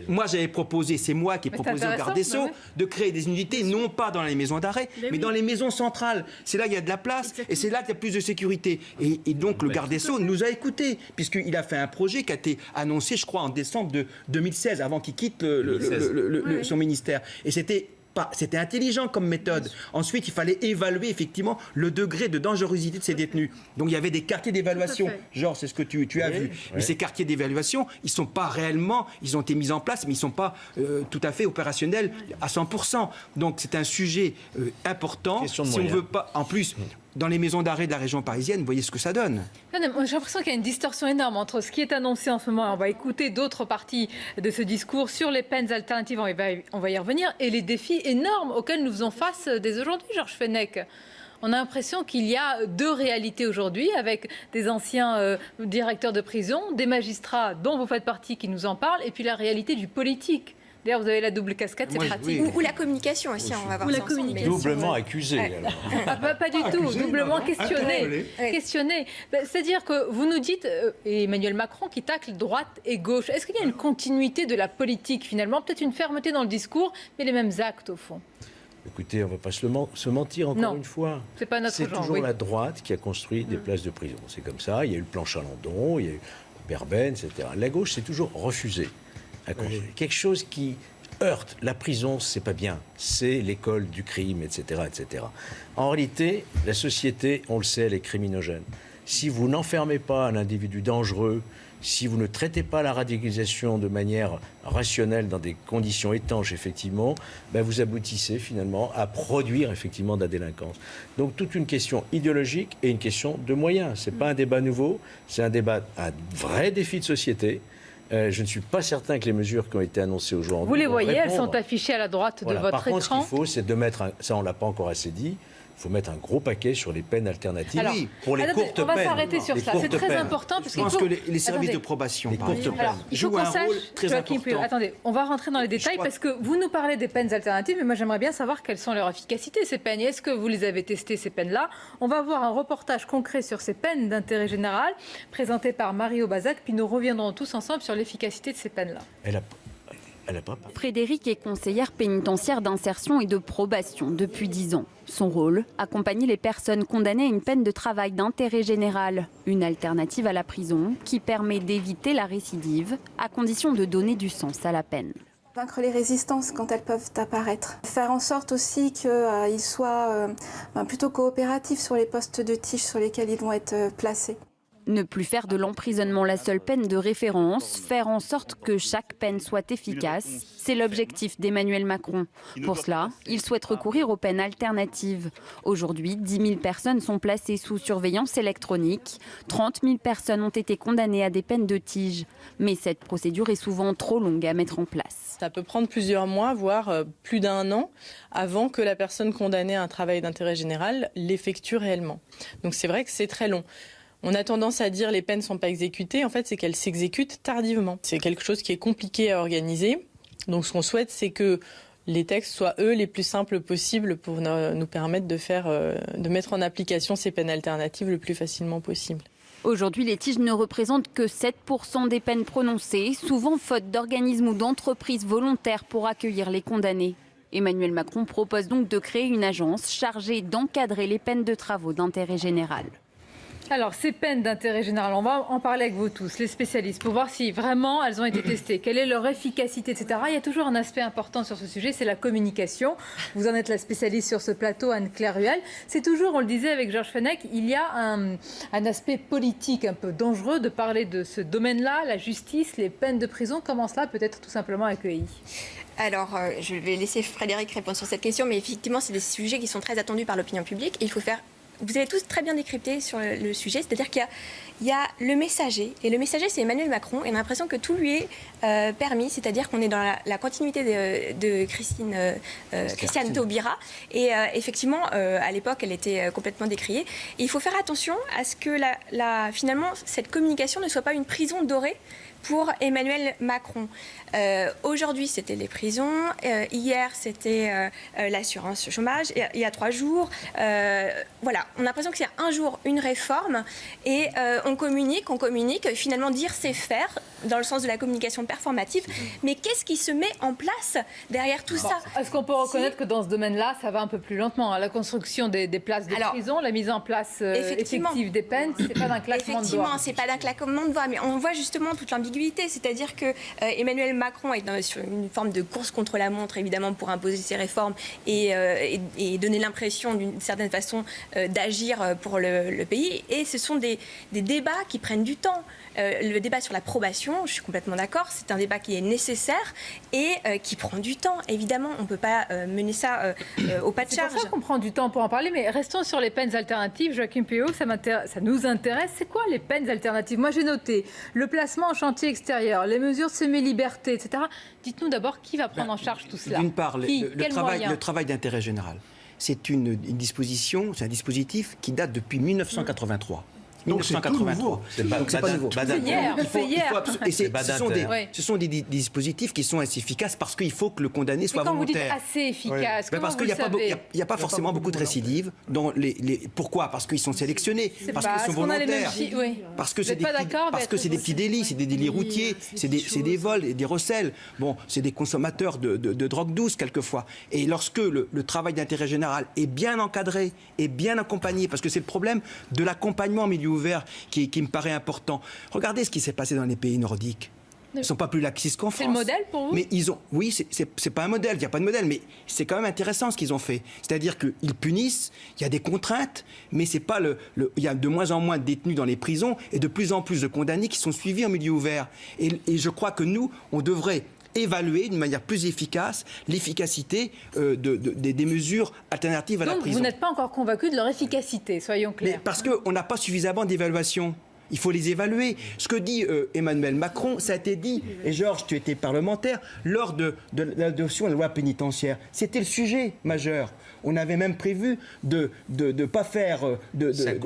Moi, j'avais proposé, c'est moi qui ai proposé au garde des Sceaux, de créer des unités, non pas dans les maisons d'arrêt, mais dans les maisons centrales. C'est là qu'il y a de la place et c'est là qu'il y a plus de sécurité. Et donc, le garde des Sceaux nous a écoutés, puisqu'il a fait un projet qui a été annoncé, je crois, en décembre de 2016, avant qu'il quitte son ministère. Et c'était intelligent comme méthode. Ensuite, il fallait évaluer effectivement le degré de dangerosité de ces détenus. Donc il y avait des quartiers d'évaluation. Genre, c'est ce que tu as vu. Mais ces quartiers d'évaluation, ils ne sont pas réellement, ils ont été mis en place, mais ils ne sont pas tout à fait opérationnels à 100%. Donc c'est un sujet important. Si on ne veut pas, en plus, dans les maisons d'arrêt de la région parisienne, vous voyez ce que ça donne. J'ai l'impression qu'il y a une distorsion énorme entre ce qui est annoncé en ce moment, on va écouter d'autres parties de ce discours sur les peines alternatives, on va y revenir, et les défis énormes auxquels nous faisons face dès aujourd'hui, Georges Fenech. On a l'impression qu'il y a deux réalités aujourd'hui, avec des anciens directeurs de prison, des magistrats dont vous faites partie qui nous en parlent, et puis la réalité du politique. D'ailleurs, vous avez la double casquette, c'est pratique. Ou la communication aussi, on va voir ça ensemble. Doublement accusé. Alors. Pas du tout, doublement questionné. C'est-à-dire que vous nous dites, et Emmanuel Macron qui tacle droite et gauche, est-ce qu'il y a une continuité de la politique finalement? Peut-être une fermeté dans le discours, mais les mêmes actes au fond. Écoutez, on ne va pas se mentir encore une fois. C'est pas notre genre. C'est toujours la droite qui a construit des places de prison. C'est comme ça. Il y a eu le plan Chalandon, il y a eu Berben, etc. La gauche s'est toujours refusée à construire. Quelque chose qui heurte la prison, c'est pas bien. C'est l'école du crime, etc., etc. En réalité, la société, on le sait, elle est criminogène. Si vous n'enfermez pas un individu dangereux, si vous ne traitez pas la radicalisation de manière rationnelle dans des conditions étanches, effectivement, vous aboutissez finalement à produire effectivement de la délinquance. Donc toute une question idéologique et une question de moyens. C'est pas un débat nouveau, c'est un vrai défi de société. Je ne suis pas certain que les mesures qui ont été annoncées aujourd'hui... Vous les voyez, elles sont affichées à la droite de votre écran. Par contre, ce qu'il faut, c'est de mettre... Ça, on ne l'a pas encore assez dit. faut mettre un gros paquet sur les peines alternatives. Alors, pour les attendez, courtes peines. on va s'arrêter sur Les ça. C'est courtes très peines. important. Parce Je qu'il pense faut... que les services Attendez. de probation, par courtes exemple, peines. Alors, il faut jouent qu'on un sache, rôle très Joachim Pueyo, important. attendez, on va rentrer dans les détails crois parce que vous nous parlez des peines alternatives, mais moi j'aimerais bien savoir quelles sont leur efficacité, ces peines. Et est-ce que vous les avez testées, ces peines-là? On va voir un reportage concret sur ces peines d'intérêt général, présenté par Marie Aubazac, puis nous reviendrons tous ensemble sur l'efficacité de ces peines-là. Elle a pas. Frédéric est conseillère pénitentiaire d'insertion et de probation depuis 10 ans. Son rôle, accompagner les personnes condamnées à une peine de travail d'intérêt général, une alternative à la prison qui permet d'éviter la récidive, à condition de donner du sens à la peine. Vaincre les résistances quand elles peuvent apparaître. Faire en sorte aussi qu'ils soient plutôt coopératifs sur les postes de tige sur lesquels ils vont être placés. Ne plus faire de l'emprisonnement la seule peine de référence, faire en sorte que chaque peine soit efficace, c'est l'objectif d'Emmanuel Macron. Pour cela, il souhaite recourir aux peines alternatives. Aujourd'hui, 10 000 personnes sont placées sous surveillance électronique, 30 000 personnes ont été condamnées à des peines de tige. Mais cette procédure est souvent trop longue à mettre en place. Ça peut prendre plusieurs mois, voire plus d'1 an, avant que la personne condamnée à un travail d'intérêt général l'effectue réellement. Donc c'est vrai que c'est très long. On a tendance à dire les peines ne sont pas exécutées. En fait, c'est qu'elles s'exécutent tardivement. C'est quelque chose qui est compliqué à organiser. Donc, ce qu'on souhaite, c'est que les textes soient, eux, les plus simples possibles pour nous permettre de mettre en application ces peines alternatives le plus facilement possible. Aujourd'hui, les tiges ne représentent que 7% des peines prononcées, souvent faute d'organismes ou d'entreprises volontaires pour accueillir les condamnés. Emmanuel Macron propose donc de créer une agence chargée d'encadrer les peines de travaux d'intérêt général. Alors, ces peines d'intérêt général, on va en parler avec vous tous, les spécialistes, pour voir si vraiment elles ont été testées, quelle est leur efficacité, etc. Il y a toujours un aspect important sur ce sujet, c'est la communication. Vous en êtes la spécialiste sur ce plateau, Anne-Claire Ruel. C'est toujours, on le disait avec Georges Fenech, il y a un aspect politique un peu dangereux de parler de ce domaine-là, la justice, les peines de prison. Comment cela peut être tout simplement accueilli ? Alors, je vais laisser Frédéric répondre sur cette question, mais effectivement, c'est des sujets qui sont très attendus par l'opinion publique. Et il faut faire... Vous avez tous très bien décrypté sur le sujet, c'est-à-dire qu'il y a le messager, et le messager c'est Emmanuel Macron, et on a l'impression que tout lui est permis, c'est-à-dire qu'on est dans la continuité de Christiane Taubira, et effectivement, à l'époque, elle était complètement décriée. Et il faut faire attention à ce que finalement, cette communication ne soit pas une prison dorée pour Emmanuel Macron. Aujourd'hui, c'était les prisons. Hier, c'était l'assurance chômage. Il y a 3 jours. Voilà, on a l'impression qu'il y a un jour une réforme et on communique. Finalement, dire c'est faire, dans le sens de la communication performative. Mais qu'est-ce qui se met en place derrière tout ça ? Est-ce qu'on peut reconnaître que dans ce domaine-là, ça va un peu plus lentement, hein, la construction des places de prison, la mise en place effective des peines, c'est pas d'un claquement de doigts. Effectivement, c'est pas d'un claquement de doigts, mais on voit justement toute l'ambiguïté, c'est-à-dire que Emmanuel Macron est sur une forme de course contre la montre, évidemment, pour imposer ses réformes et donner l'impression, d'une certaine façon, d'agir pour le pays. Et ce sont des débats qui prennent du temps. Le débat sur la probation, je suis complètement d'accord, c'est un débat qui est nécessaire et qui prend du temps. Évidemment, on ne peut pas mener ça au pas de charge. C'est pour ça qu'on prend du temps pour en parler, mais restons sur les peines alternatives. Joachim Pueyo, ça nous intéresse. C'est quoi les peines alternatives ? Moi, j'ai noté le placement en chantier extérieur, les mesures de semi-liberté, etc. Dites-nous d'abord qui va prendre en charge tout cela. D'une part, le travail d'intérêt général, c'est une disposition, c'est un dispositif qui date depuis 1983. Donc c'est tout nouveau. Donc c'est pas nouveau. C'est hier. Et ce sont des dispositifs qui sont assez efficaces parce qu'il faut que le condamné soit volontaire. Quand vous dites assez efficace, parce qu'il n'y a pas forcément beaucoup de récidives. Pourquoi ? Parce qu'ils sont sélectionnés, parce qu'ils sont volontaires, parce que c'est des petits délits, c'est des délits routiers, c'est des vols et des recels. Bon, c'est des consommateurs de drogue douce quelquefois. Et lorsque le travail d'intérêt général est bien encadré, est bien accompagné, parce que c'est le problème de l'accompagnement en milieu ouvert qui me paraît important. Regardez ce qui s'est passé dans les pays nordiques. Ils ne sont pas plus laxistes qu'en France. C'est le modèle pour vous ? Mais oui, c'est pas un modèle, il n'y a pas de modèle, mais c'est quand même intéressant ce qu'ils ont fait. C'est-à-dire qu'ils punissent, il y a des contraintes, mais c'est pas il y a de moins en moins de détenus dans les prisons et de plus en plus de condamnés qui sont suivis en milieu ouvert. Et je crois que nous, on devrait évaluer d'une manière plus efficace l'efficacité des mesures alternatives à la prison. Donc vous n'êtes pas encore convaincu de leur efficacité, soyons clairs. Mais parce qu'on n'a pas suffisamment d'évaluation. Il faut les évaluer. Ce que dit Emmanuel Macron, ça a été dit, et Georges, tu étais parlementaire, lors de l'adoption de la loi pénitentiaire. C'était le sujet majeur. On avait même prévu de ne pas faire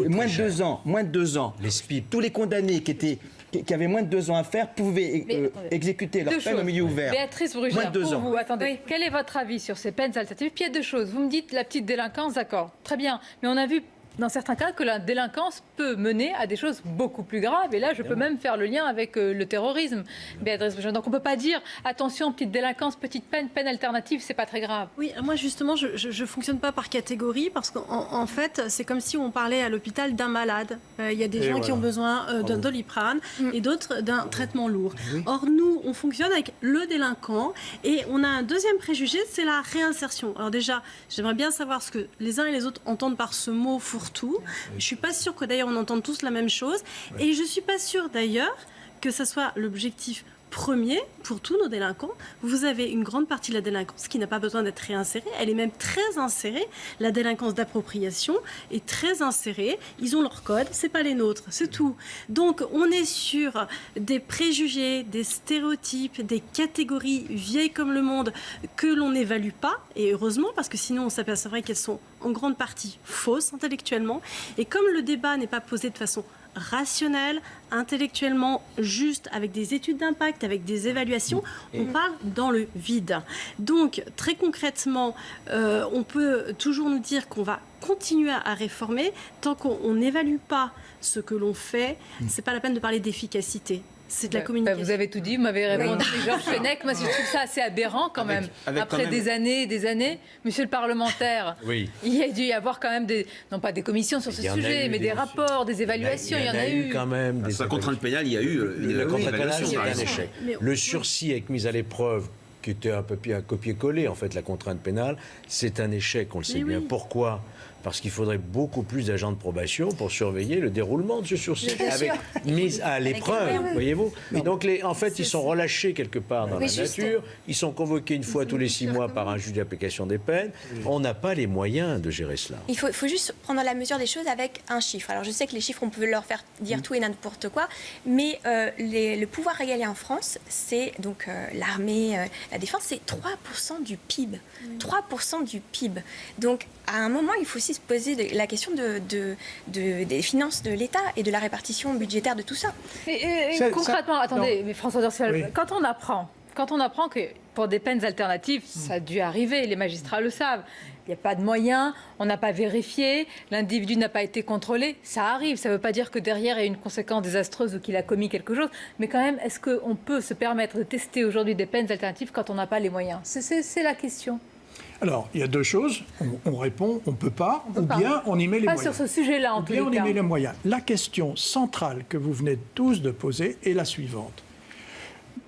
moins de 2 ans. Les SPIP. Tous les condamnés qui avaient moins de 2 ans à faire pouvaient exécuter leur peine au milieu ouvert. Béatrice Brugère, moins de 2 ans. vous, attendez, quel est votre avis sur ces peines alternatives? Puis il y a 2 choses. Vous me dites la petite délinquance, d'accord, très bien. Mais on a vu dans certains cas que la délinquance peut mener à des choses beaucoup plus graves. Et là, je peux même faire le lien avec le terrorisme. Béatrice Brugère. Donc on ne peut pas dire, attention, petite délinquance, petite peine, peine alternative, c'est pas très grave. Oui, moi justement, je fonctionne pas par catégorie parce qu'en fait, c'est comme si on parlait à l'hôpital d'un malade. Il y a des gens qui ont besoin d'un Doliprane et d'autres d'un traitement lourd. Oui. Or, nous, on fonctionne avec le délinquant et on a un deuxième préjugé, c'est la réinsertion. Alors déjà, j'aimerais bien savoir ce que les uns et les autres entendent par ce mot fourre-tout. Je suis pas sûre que d'ailleurs on entende tous la même chose et je suis pas sûre d'ailleurs que ce soit l'objectif premier pour tous nos délinquants. Vous avez une grande partie de la délinquance qui n'a pas besoin d'être réinsérée, elle est même très insérée. La délinquance d'appropriation est très insérée, ils ont leur code, c'est pas les nôtres, c'est tout. Donc on est sur des préjugés, des stéréotypes, des catégories vieilles comme le monde que l'on n'évalue pas, et heureusement parce que sinon on s'apercevrait qu'elles sont en grande partie fausses intellectuellement, et comme le débat n'est pas posé de façon rationnel, intellectuellement juste, avec des études d'impact, avec des évaluations, on parle dans le vide. Donc, très concrètement, on peut toujours nous dire qu'on va continuer à réformer tant qu'on n'évalue pas ce que l'on fait. C'est pas la peine de parler d'efficacité. C'est de la communication. Vous avez tout dit, vous m'avez répondu. Georges Fenech, moi je trouve ça assez aberrant quand même. Après des années et des années, monsieur le parlementaire, il y a dû y avoir quand même non pas des commissions sur ce sujet, mais des rapports, des évaluations, il y en a eu. Quand même. La contrainte pénale, il y a eu la contrainte pénale, c'est un échec. Mais le sursis avec mise à l'épreuve, qui était un peu un copier-coller, en fait, la contrainte pénale, c'est un échec, on le sait bien. Pourquoi ? Parce qu'il faudrait beaucoup plus d'agents de probation pour surveiller le déroulement de ce sursis, avec mise à l'épreuve, voyez-vous. Et donc, en fait, ils sont relâchés quelque part dans la nature, ils sont convoqués une fois tous les 6 mois par un juge d'application des peines. On n'a pas les moyens de gérer cela. Il faut juste prendre la mesure des choses avec un chiffre. Alors, je sais que les chiffres, on peut leur faire dire tout et n'importe quoi, mais le pouvoir régalien en France, c'est donc l'armée, la défense, c'est 3% du PIB. 3% du PIB. Donc, à un moment, il faut aussi se poser la question des finances de l'État et de la répartition budgétaire de tout ça. Concrètement, attendez, mais François Dorcial, quand on apprend que pour des peines alternatives, ça a dû arriver, les magistrats le savent, il n'y a pas de moyens, on n'a pas vérifié, l'individu n'a pas été contrôlé, ça arrive. Ça ne veut pas dire que derrière, il y a une conséquence désastreuse ou qu'il a commis quelque chose, mais quand même, est-ce qu'on peut se permettre de tester aujourd'hui des peines alternatives quand on n'a pas les moyens? C'est la question. Alors, il y a 2 choses. On répond, on ne peut pas, ou bien on y met les moyens. Pas sur ce sujet-là, en tous les cas. On y met les moyens. La question centrale que vous venez tous de poser est la suivante.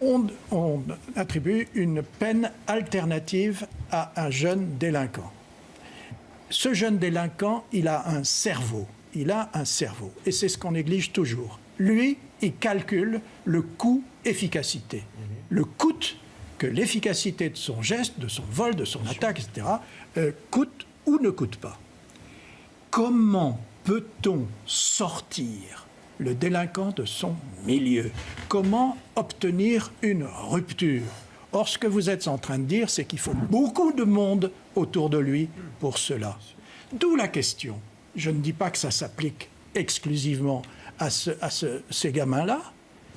On attribue une peine alternative à un jeune délinquant. Ce jeune délinquant, il a un cerveau. Il a un cerveau. Et c'est ce qu'on néglige toujours. Lui, il calcule le coût-efficacité. Le coût que l'efficacité de son geste, de son vol, de son attaque, etc., coûte ou ne coûte pas. Comment peut-on sortir le délinquant de son milieu? Comment obtenir une rupture? Or, ce que vous êtes en train de dire, c'est qu'il faut beaucoup de monde autour de lui pour cela. D'où la question. Je ne dis pas que ça s'applique exclusivement à ces gamins-là,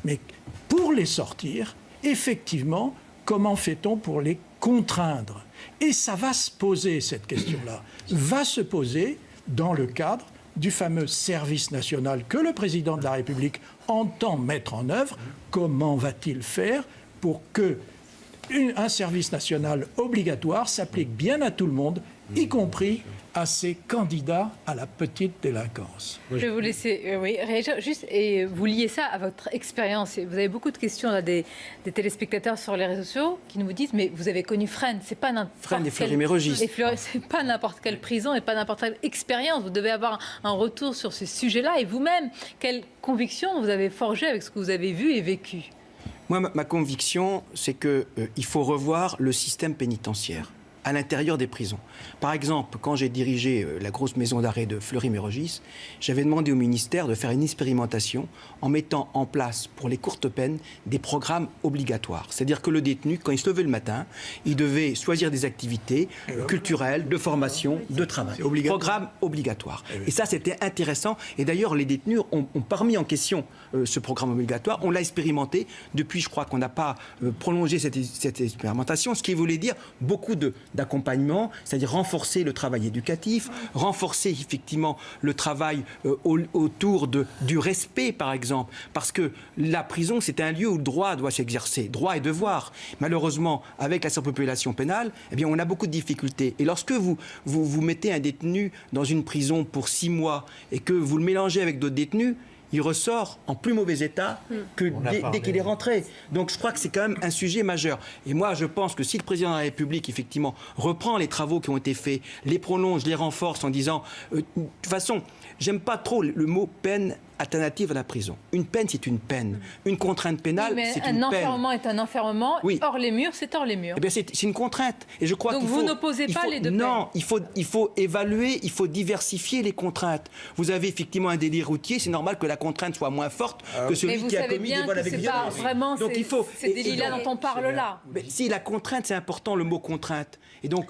mais pour les sortir, effectivement, comment fait-on pour les contraindre? Et ça va se poser, cette question-là, va se poser dans le cadre du fameux service national que le président de la République entend mettre en œuvre. Comment va-t-il faire pour qu'un service national obligatoire s'applique bien à tout le monde, y compris à ces candidats à la petite délinquance? Je vais vous laisser réagir juste, et vous liez ça à votre expérience. Vous avez beaucoup de questions là, des téléspectateurs sur les réseaux sociaux qui nous disent, mais vous avez connu Fresnes, c'est pas n'importe c'est pas n'importe quelle prison et pas n'importe quelle expérience. Vous devez avoir un retour sur ce sujet-là, et vous-même, quelle conviction vous avez forgée avec ce que vous avez vu et vécu? Moi, ma conviction, c'est qu'il faut revoir le système pénitentiaire. à l'intérieur des prisons. Par exemple, quand j'ai dirigé la grosse maison d'arrêt de Fleury-Mérogis, j'avais demandé au ministère de faire une expérimentation en mettant en place pour les courtes peines des programmes obligatoires. C'est-à-dire que le détenu, quand il se levait le matin, il devait choisir des activités culturelles, de formation, de travail. Programme obligatoire. Et ça, c'était intéressant. Et d'ailleurs, les détenus ont pas remis en question ce programme obligatoire. On l'a expérimenté. Depuis, je crois qu'on n'a pas prolongé cette expérimentation, ce qui voulait dire beaucoup d'accompagnement, c'est-à-dire renforcer le travail éducatif, renforcer effectivement le travail autour du respect, par exemple, parce que la prison, c'est un lieu où le droit doit s'exercer, droit et devoir. Malheureusement, avec la surpopulation pénale, eh bien, on a beaucoup de difficultés. Et lorsque vous mettez un détenu dans une prison pour 6 mois et que vous le mélangez avec d'autres détenus, il ressort en plus mauvais état que dès qu'il est rentré. Donc je crois que c'est quand même un sujet majeur. Et moi, je pense que si le président de la République, effectivement, reprend les travaux qui ont été faits, les prolonge, les renforce en disant... de toute façon, j'aime pas trop le mot peine alternative à la prison. Une peine, c'est une peine. Une contrainte pénale, c'est une peine. Un enfermement est un enfermement. Oui. Hors les murs, c'est hors les murs. Eh bien, c'est une contrainte. Et je crois donc vous n'opposez pas les deux peines. Non, il faut évaluer, il faut diversifier les contraintes. Vous avez effectivement un délit routier, c'est normal que la contrainte soit moins forte que celui qui a commis des vols avec violence. Pas vraiment donc il faut ces délits-là dont on parle là. Mais si la contrainte, c'est important, le mot contrainte. Et donc,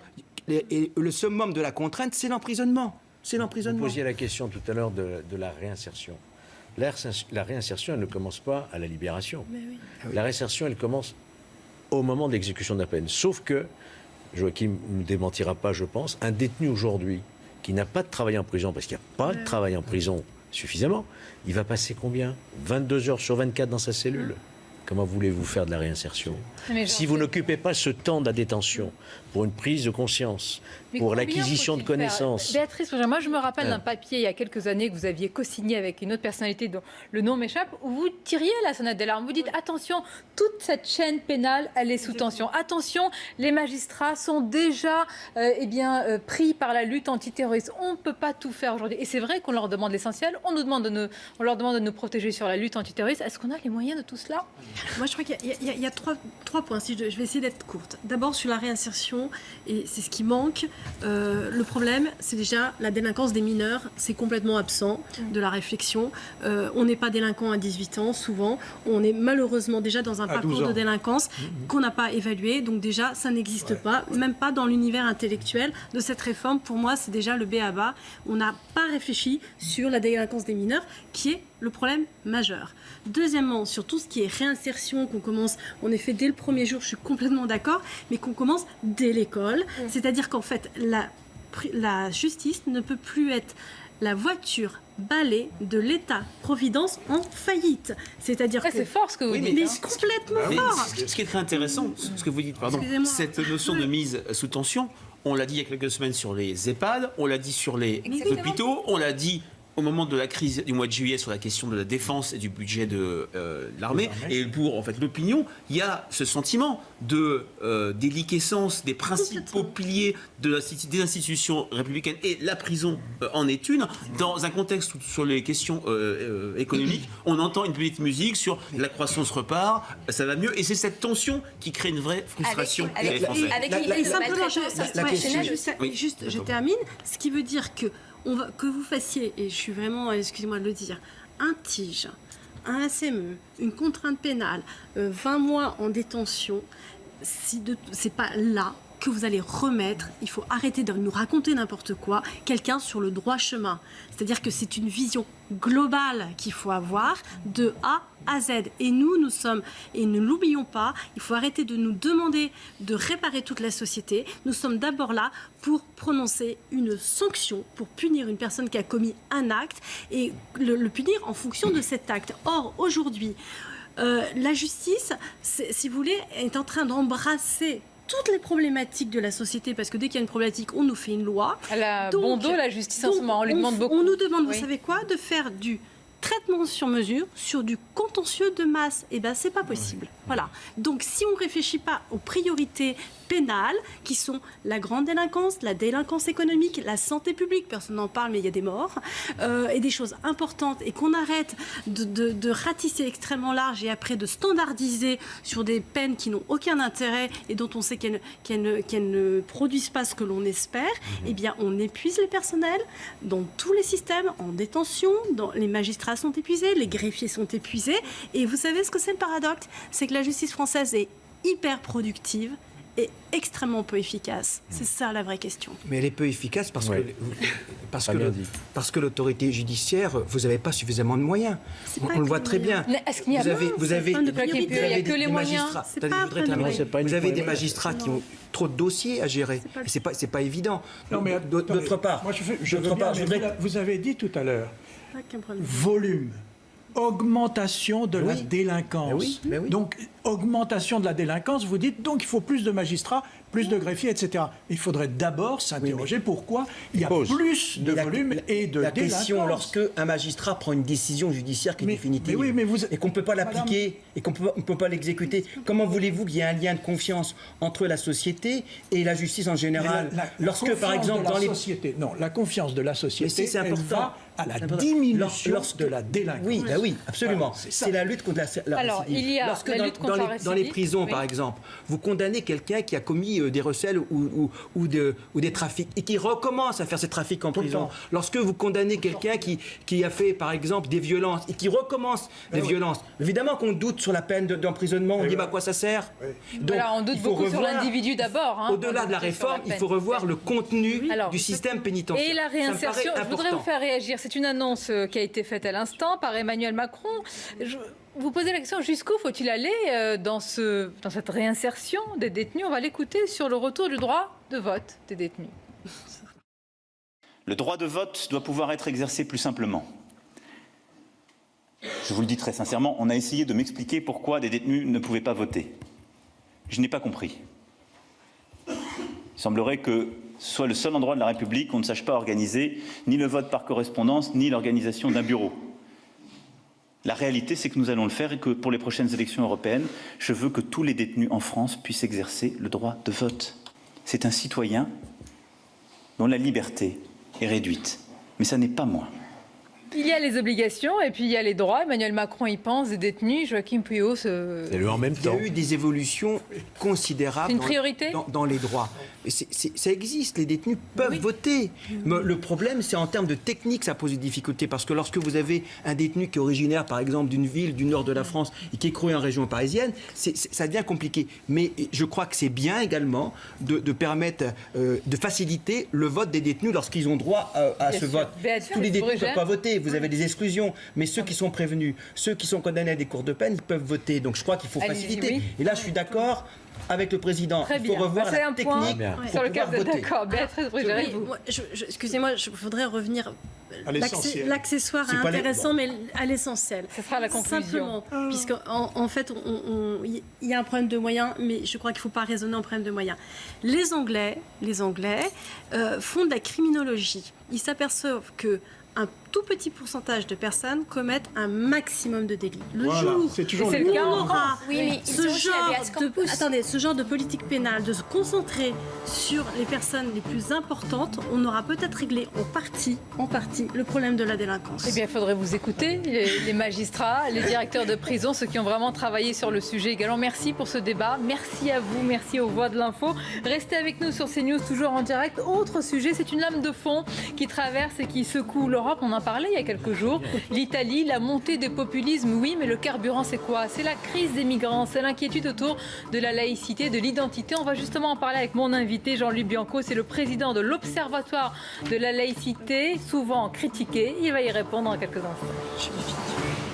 le summum de la contrainte, c'est l'emprisonnement. C'est l'emprisonnement. Vous posiez la question tout à l'heure de la réinsertion. La réinsertion, elle ne commence pas à la libération. Oui. La réinsertion, elle commence au moment de l'exécution de la peine. Sauf que, Joachim ne démentira pas, je pense, un détenu aujourd'hui qui n'a pas de travail en prison, parce qu'il n'y a pas de travail en prison suffisamment, il va passer combien 22 heures sur 24 dans sa cellule. Comment voulez-vous faire de la réinsertion? Si vous n'occupez pas ce temps de la détention pour une prise de conscience, pour l'acquisition de connaissances... Béatrice, moi je me rappelle d'un papier il y a quelques années que vous aviez co-signé avec une autre personnalité dont le nom m'échappe, où vous tiriez la sonnette d'alarme. Vous dites attention, toute cette chaîne pénale, elle est sous tension. Attention, les magistrats sont déjà pris par la lutte antiterroriste. On ne peut pas tout faire aujourd'hui. Et c'est vrai qu'on leur demande l'essentiel. On leur demande de nous protéger sur la lutte antiterroriste. Est-ce qu'on a les moyens de tout cela? Moi, je crois qu'il y a trois points. Si je vais essayer d'être courte. D'abord, sur la réinsertion, et c'est ce qui manque. Le problème, c'est déjà la délinquance des mineurs. C'est complètement absent de la réflexion. On n'est pas délinquant à 18 ans, souvent. On est malheureusement déjà dans un parcours de délinquance qu'on n'a pas évalué. Donc déjà, ça n'existe pas. Même pas dans l'univers intellectuel de cette réforme. Pour moi, c'est déjà le b.a.-ba. On n'a pas réfléchi sur la délinquance des mineurs, qui est le problème majeur. Deuxièmement, sur tout ce qui est réinsertion, qu'on commence, en effet, dès le premier jour, je suis complètement d'accord, mais qu'on commence dès l'école. C'est-à-dire qu'en fait, la justice ne peut plus être la voiture balai de l'État-providence en faillite. C'est-à-dire que... C'est fort ce que vous dites. Mais complètement fort. Ce qui est très intéressant, ce que vous dites, cette notion de mise sous tension, on l'a dit il y a quelques semaines sur les EHPAD, on l'a dit sur les hôpitaux, on l'a dit au moment de la crise du mois de juillet sur la question de la défense et du budget de l'armée. Et pour en fait, l'opinion, il y a ce sentiment de déliquescence des principaux piliers des institutions républicaines, et la prison en est une. Dans un contexte où, sur les questions économiques, on entend une petite musique sur la croissance repart, ça va mieux, et c'est cette tension qui crée une vraie frustration chez les Français. Juste, je termine. Ce qui veut dire que vous fassiez, et je suis vraiment, excusez-moi de le dire, un TIG, un SME, une contrainte pénale, 20 mois en détention, c'est pas là que vous allez remettre, il faut arrêter de nous raconter n'importe quoi, quelqu'un sur le droit chemin. C'est-à-dire que c'est une vision globale qu'il faut avoir de A à Z. Et nous sommes, et ne l'oublions pas, il faut arrêter de nous demander de réparer toute la société. Nous sommes d'abord là pour prononcer une sanction, pour punir une personne qui a commis un acte et le punir en fonction de cet acte. Or, aujourd'hui, la justice, si vous voulez, est en train d'embrasser toutes les problématiques de la société, parce que dès qu'il y a une problématique, on nous fait une loi. Elle a bon dos, la justice, en ce moment. On lui demande beaucoup. On nous demande, vous savez quoi, de faire du traitement sur mesure sur du contentieux de masse. Eh bien, c'est pas possible. Voilà. Donc, si on ne réfléchit pas aux priorités pénales, qui sont la grande délinquance, la délinquance économique, la santé publique, personne n'en parle, mais il y a des morts, et des choses importantes, et qu'on arrête de ratisser extrêmement large et après de standardiser sur des peines qui n'ont aucun intérêt et dont on sait qu'elles ne produisent pas ce que l'on espère, eh bien, on épuise les personnels dans tous les systèmes, en détention, les magistrats sont épuisés, les greffiers sont épuisés, et vous savez ce que c'est le paradoxe? C'est que la justice française est hyper productive et extrêmement peu efficace. C'est ça la vraie question. Mais elle est peu efficace parce que l'autorité judiciaire, vous n'avez pas suffisamment de moyens. On le voit très bien. Est-ce qu'il y a vous avez que les moyens? Vous avez des magistrats qui ont trop de dossiers à gérer. Et c'est pas évident. Non, mais d'autre part, vous avez dit tout à l'heure, volume. Augmentation de la délinquance. Mais oui. Donc, augmentation de la délinquance, vous dites, donc il faut plus de magistrats, plus de greffiers, etc. Il faudrait d'abord s'interroger pourquoi il y a plus de volume et de la délinquance. question, lorsque un magistrat prend une décision judiciaire qui est définitive et qu'on ne peut pas l'appliquer et qu'on ne peut pas l'exécuter, comment voulez-vous qu'il y ait un lien de confiance entre la société et la justice en général? Lorsque, par exemple, dans les sociétés, non, la confiance de la société, c'est important. À la diminution de la délinquance. Oui, absolument. Voilà, c'est la lutte contre la Alors, récidive. il y a Lorsque la lutte contre la récidive. dans les prisons, par exemple, vous condamnez quelqu'un qui a commis des recels ou des trafics et qui recommence à faire ces trafics en prison. Lorsque vous condamnez quelqu'un qui a fait, par exemple, des violences et qui recommence des violences, évidemment qu'on doute sur la peine d'emprisonnement. On dit, à quoi ça sert? Donc, on doute beaucoup sur l'individu d'abord. Au-delà de la réforme, il faut revoir le contenu du système pénitentiaire. Et la réinsertion, je voudrais vous faire réagir. C'est une annonce qui a été faite à l'instant par Emmanuel Macron. Vous posez la question, jusqu'où faut-il aller dans cette réinsertion des détenus? On va l'écouter sur le retour du droit de vote des détenus. Le droit de vote doit pouvoir être exercé plus simplement. Je vous le dis très sincèrement, on a essayé de m'expliquer pourquoi des détenus ne pouvaient pas voter. Je n'ai pas compris. Il semblerait que ce soit le seul endroit de la République où on ne sache pas organiser ni le vote par correspondance, ni l'organisation d'un bureau. La réalité, c'est que nous allons le faire et que pour les prochaines élections européennes, je veux que tous les détenus en France puissent exercer le droit de vote. C'est un citoyen dont la liberté est réduite. Mais ça n'est pas moi. Il y a les obligations et puis il y a les droits. Emmanuel Macron y pense, des détenus. Joachim Pueyo en même temps. Il y a eu des évolutions considérables dans les droits. Ça existe, les détenus peuvent voter. Mais le problème, c'est en termes de technique, ça pose des difficultés. Parce que lorsque vous avez un détenu qui est originaire, par exemple, d'une ville du nord de la France et qui est croué en région parisienne, ça devient compliqué. Mais je crois que c'est bien également de permettre, de faciliter le vote des détenus lorsqu'ils ont droit à ce vote. Tous les détenus ne peuvent pas voter. Vous avez des exclusions, mais ceux qui sont prévenus, ceux qui sont condamnés à des cours de peine, ils peuvent voter. Donc je crois qu'il faut faciliter. Et là, je suis d'accord avec le président. Très il faut revoir la technique sur lequel vous êtes d'accord. Béatrice Brugère, excusez-moi, je voudrais revenir. L'accessoire est intéressant, mais à l'essentiel. Ce sera la conclusion. Simplement, puisqu'en fait, il y a un problème de moyens, mais je crois qu'il ne faut pas raisonner en problème de moyens. Les Anglais font de la criminologie. Ils s'aperçoivent que un tout petit pourcentage de personnes commettent un maximum de délits. Le jour où on aura ce genre de politique pénale, de se concentrer sur les personnes les plus importantes, on aura peut-être réglé en partie le problème de la délinquance. Eh bien, il faudrait vous écouter, les magistrats, les directeurs de prison, ceux qui ont vraiment travaillé sur le sujet également. Merci pour ce débat. Merci à vous, merci aux Voix de l'Info. Restez avec nous sur CNews, toujours en direct. Autre sujet, c'est une lame de fond qui traverse et qui secoue l'Europe. On en parlait il y a quelques jours. L'Italie, la montée des populismes, oui, mais le carburant, c'est quoi? C'est la crise des migrants, c'est l'inquiétude autour de la laïcité, de l'identité. On va justement en parler avec mon invité, Jean-Luc Bianco. C'est le président de l'Observatoire de la laïcité, souvent critiqué. Il va y répondre dans quelques instants.